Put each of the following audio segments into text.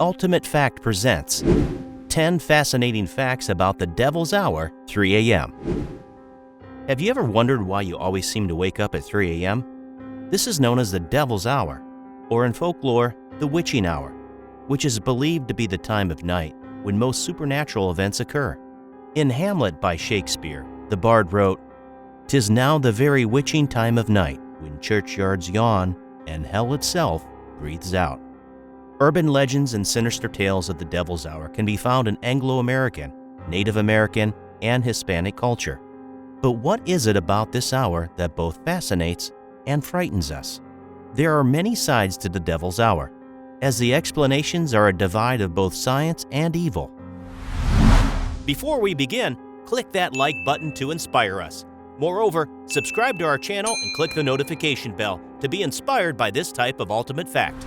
Ultimate Fact presents 10 fascinating facts about the devil's hour, 3 a.m. Have you ever wondered why you always seem to wake up at 3 a.m.? This is known as the devil's hour, or in folklore, the witching hour, which is believed to be the time of night when most supernatural events occur. In Hamlet by Shakespeare, the bard wrote, "'Tis now the very witching time of night, when churchyards yawn and hell itself breathes out." Urban legends and sinister tales of the devil's hour can be found in Anglo-American, Native American, and Hispanic culture. But what is it about this hour that both fascinates and frightens us? There are many sides to the devil's hour, as the explanations are a divide of both science and evil. Before we begin, click that like button to inspire us. Moreover, subscribe to our channel and click the notification bell to be inspired by this type of ultimate fact.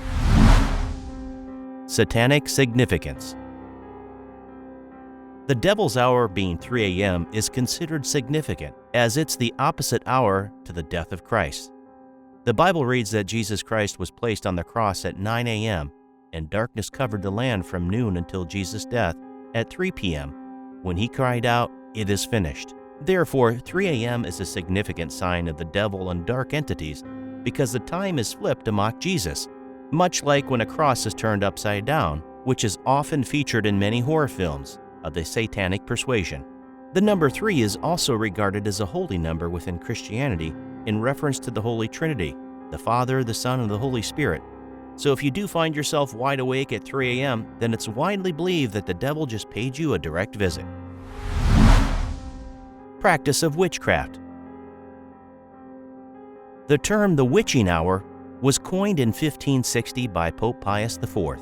Satanic Significance. The devil's hour being 3 a.m. is considered significant, as it's the opposite hour to the death of Christ. The Bible reads that Jesus Christ was placed on the cross at 9 a.m., and darkness covered the land from noon until Jesus' death at 3 p.m., when he cried out, "It is finished." Therefore, 3 a.m. is a significant sign of the devil and dark entities, because the time is flipped to mock Jesus, much like when a cross is turned upside down, which is often featured in many horror films of the Satanic persuasion. The number 3 is also regarded as a holy number within Christianity in reference to the Holy Trinity, the Father, the Son, and the Holy Spirit. So if you do find yourself wide awake at 3 a.m., then it's widely believed that the devil just paid you a direct visit. Practice of witchcraft. The term the witching hour was coined in 1560 by Pope Pius IV.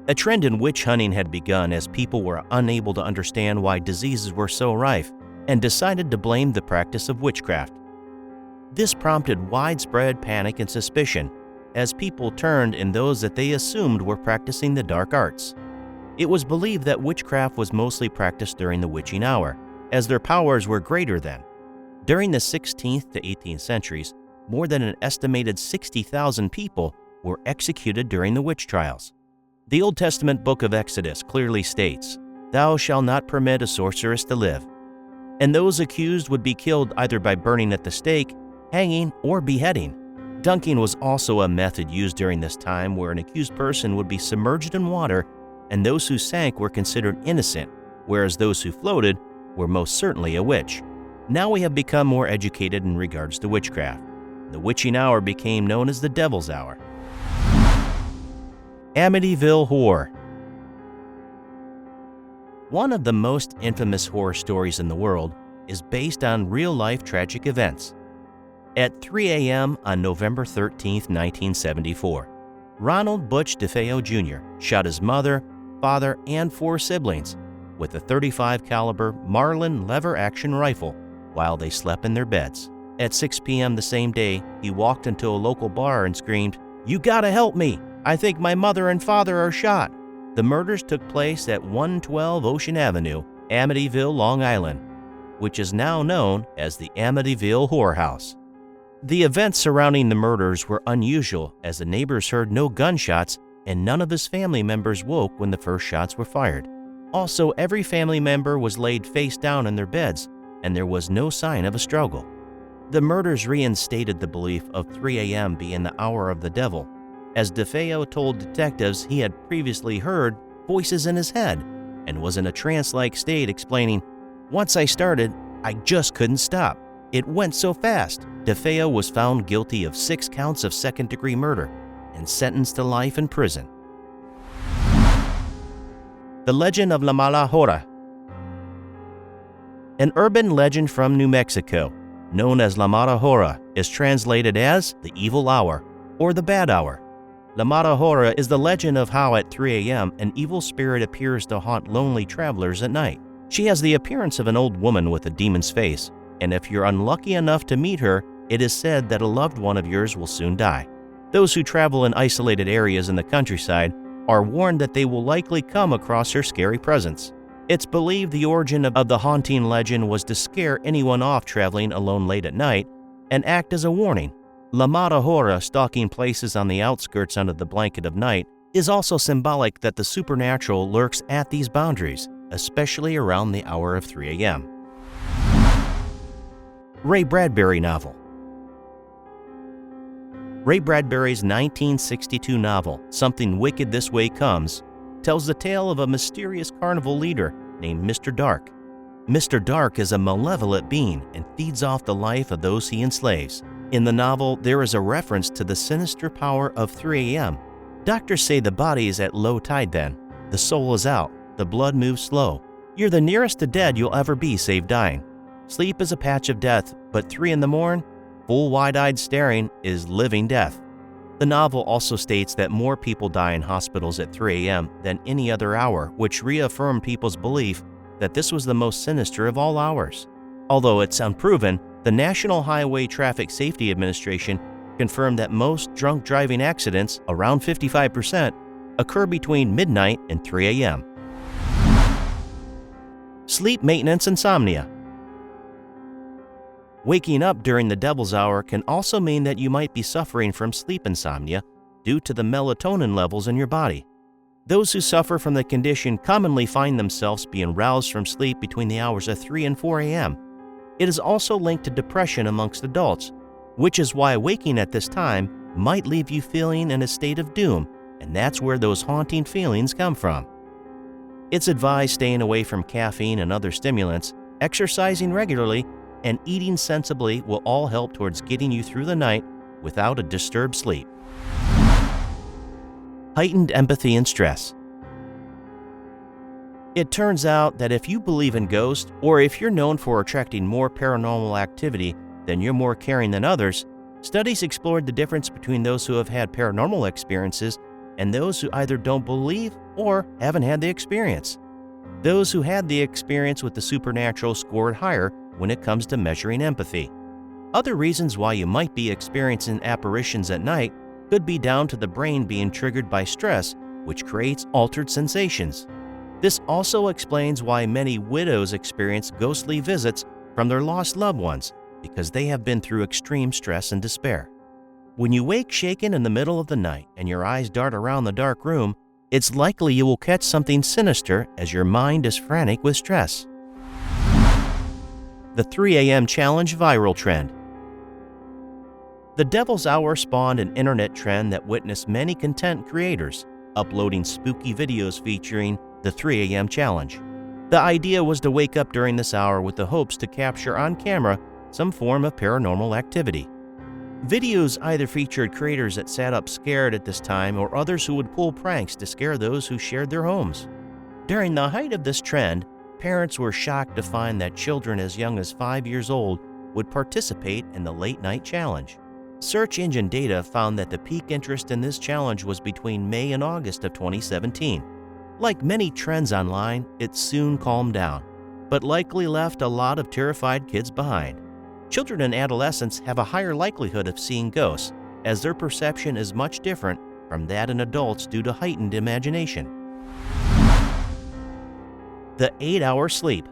A trend in witch hunting had begun as people were unable to understand why diseases were so rife and decided to blame the practice of witchcraft. This prompted widespread panic and suspicion as people turned in those that they assumed were practicing the dark arts. It was believed that witchcraft was mostly practiced during the witching hour, as their powers were greater then. During the 16th to 18th centuries, more than an estimated 60,000 people were executed during the witch trials. The Old Testament book of Exodus clearly states, "Thou shalt not permit a sorceress to live." And those accused would be killed either by burning at the stake, hanging, or beheading. Dunking was also a method used during this time, where an accused person would be submerged in water, and those who sank were considered innocent, whereas those who floated were most certainly a witch. Now we have become more educated in regards to witchcraft. The witching hour became known as the devil's hour. Amityville Horror. One of the most infamous horror stories in the world is based on real-life tragic events. At 3 a.m. on November 13, 1974, Ronald Butch DeFeo Jr. shot his mother, father, and 4 siblings with a .35 caliber Marlin lever-action rifle while they slept in their beds. At 6 p.m. the same day, he walked into a local bar and screamed, "You gotta help me! I think my mother and father are shot." The murders took place at 112 Ocean Avenue, Amityville, Long Island, which is now known as the Amityville Horror House. The events surrounding the murders were unusual, as the neighbors heard no gunshots and none of his family members woke when the first shots were fired. Also, every family member was laid face down in their beds, and there was no sign of a struggle. The murders reinstated the belief of 3 a.m. being the hour of the devil, as DeFeo told detectives he had previously heard voices in his head and was in a trance-like state, explaining, "Once I started, I just couldn't stop. It went so fast." DeFeo was found guilty of 6 counts of second-degree murder and sentenced to life in prison. The Legend of La Mala Hora. An urban legend from New Mexico, known as La Mala Hora, is translated as the evil hour or the bad hour. La Mala Hora is the legend of how at 3 a.m. an evil spirit appears to haunt lonely travelers at night. She has the appearance of an old woman with a demon's face, and if you're unlucky enough to meet her, it is said that a loved one of yours will soon die. Those who travel in isolated areas in the countryside are warned that they will likely come across her scary presence. It's believed the origin of the haunting legend was to scare anyone off traveling alone late at night and act as a warning. La Mala Hora, stalking places on the outskirts under the blanket of night, is also symbolic that the supernatural lurks at these boundaries, especially around the hour of 3 a.m. Ray Bradbury novel. Ray Bradbury's 1962 novel, Something Wicked This Way Comes, tells the tale of a mysterious carnival leader named Mr. Dark. Mr. Dark is a malevolent being and feeds off the life of those he enslaves. In the novel, there is a reference to the sinister power of 3 a.m. Doctors say the body is at low tide then. The soul is out. The blood moves slow. You're the nearest to dead you'll ever be, save dying. Sleep is a patch of death, but 3 in the morn, full wide-eyed staring, is living death. The novel also states that more people die in hospitals at 3 a.m. than any other hour, which reaffirmed people's belief that this was the most sinister of all hours. Although it's unproven, the National Highway Traffic Safety Administration confirmed that most drunk driving accidents, around 55%, occur between midnight and 3 a.m. Sleep maintenance insomnia. Waking up during the devil's hour can also mean that you might be suffering from sleep insomnia due to the melatonin levels in your body. Those who suffer from the condition commonly find themselves being roused from sleep between the hours of 3 and 4 a.m. It is also linked to depression amongst adults, which is why waking at this time might leave you feeling in a state of doom, and that's where those haunting feelings come from. It's advised staying away from caffeine and other stimulants, exercising regularly, and eating sensibly will all help towards getting you through the night without a disturbed sleep. Heightened empathy and stress. It turns out that if you believe in ghosts, or if you're known for attracting more paranormal activity than you're more caring than others, studies explored the difference between those who have had paranormal experiences and those who either don't believe or haven't had the experience. Those who had the experience with the supernatural scored higher when it comes to measuring empathy. Other reasons why you might be experiencing apparitions at night could be down to the brain being triggered by stress, which creates altered sensations. This also explains why many widows experience ghostly visits from their lost loved ones, because they have been through extreme stress and despair. When you wake shaken in the middle of the night and your eyes dart around the dark room, it's likely you will catch something sinister as your mind is frantic with stress. The 3 a.m. challenge viral trend. The Devil's Hour spawned an internet trend that witnessed many content creators uploading spooky videos featuring the 3 a.m. challenge. The idea was to wake up during this hour with the hopes to capture on camera some form of paranormal activity. Videos either featured creators that sat up scared at this time or others who would pull pranks to scare those who shared their homes. During the height of this trend, parents were shocked to find that children as young as 5 years old would participate in the late night challenge. Search engine data found that the peak interest in this challenge was between May and August of 2017. Like many trends online, it soon calmed down, but likely left a lot of terrified kids behind. Children and adolescents have a higher likelihood of seeing ghosts, as their perception is much different from that in adults due to heightened imagination. The 8-hour sleep.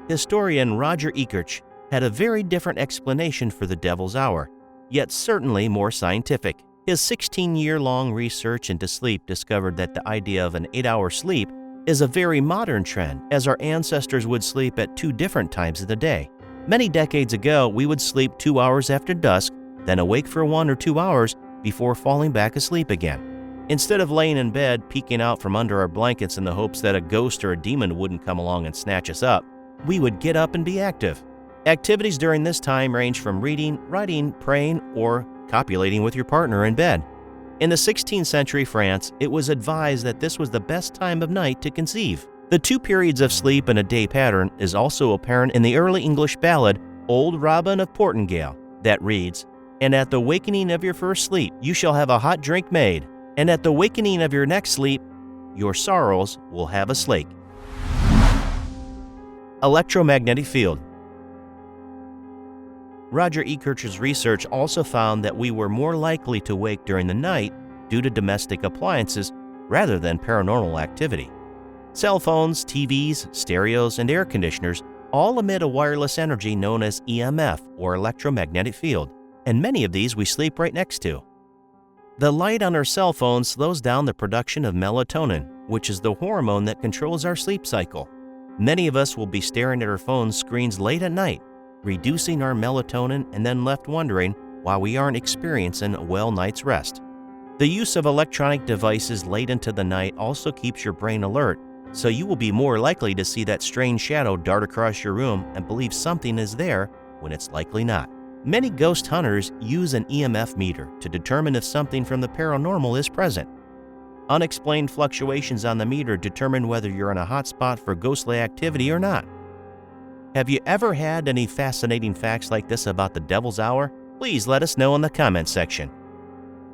Historian Roger Ekirch had a very different explanation for the devil's hour, yet certainly more scientific. His 16-year-long research into sleep discovered that the idea of an 8-hour sleep is a very modern trend, as our ancestors would sleep at 2 different times of the day. Many decades ago, we would sleep 2 hours after dusk, then awake for 1 or 2 hours before falling back asleep again. Instead of laying in bed, peeking out from under our blankets in the hopes that a ghost or a demon wouldn't come along and snatch us up, we would get up and be active. Activities during this time range from reading, writing, praying, or copulating with your partner in bed. In the 16th century France, it was advised that this was the best time of night to conceive. The 2 periods of sleep in a day pattern is also apparent in the early English ballad Old Robin of Portingale that reads, "And at the wakening of your first sleep you shall have a hot drink made, and at the wakening of your next sleep your sorrows will have a slake." Electromagnetic field. Roger Ekirch's research also found that we were more likely to wake during the night due to domestic appliances rather than paranormal activity. Cell phones, TVs, stereos, and air conditioners all emit a wireless energy known as EMF, or electromagnetic field, and many of these we sleep right next to. The light on our cell phone slows down the production of melatonin, which is the hormone that controls our sleep cycle. Many of us will be staring at our phone screens late at night, reducing our melatonin, and then left wondering why we aren't experiencing a well night's rest. The use of electronic devices late into the night also keeps your brain alert, so you will be more likely to see that strange shadow dart across your room and believe something is there when it's likely not. Many ghost hunters use an EMF meter to determine if something from the paranormal is present. Unexplained fluctuations on the meter determine whether you're in a hot spot for ghostly activity or not. Have you ever had any fascinating facts like this about the Devil's Hour? Please let us know in the comments section.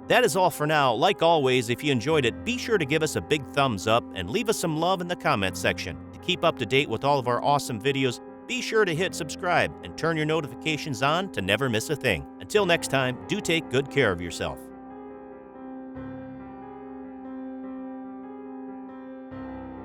That is all for now. Like always, if you enjoyed it, be sure to give us a big thumbs up and leave us some love in the comments section. To keep up to date with all of our awesome videos, be sure to hit subscribe and turn your notifications on to never miss a thing. Until next time, do take good care of yourself.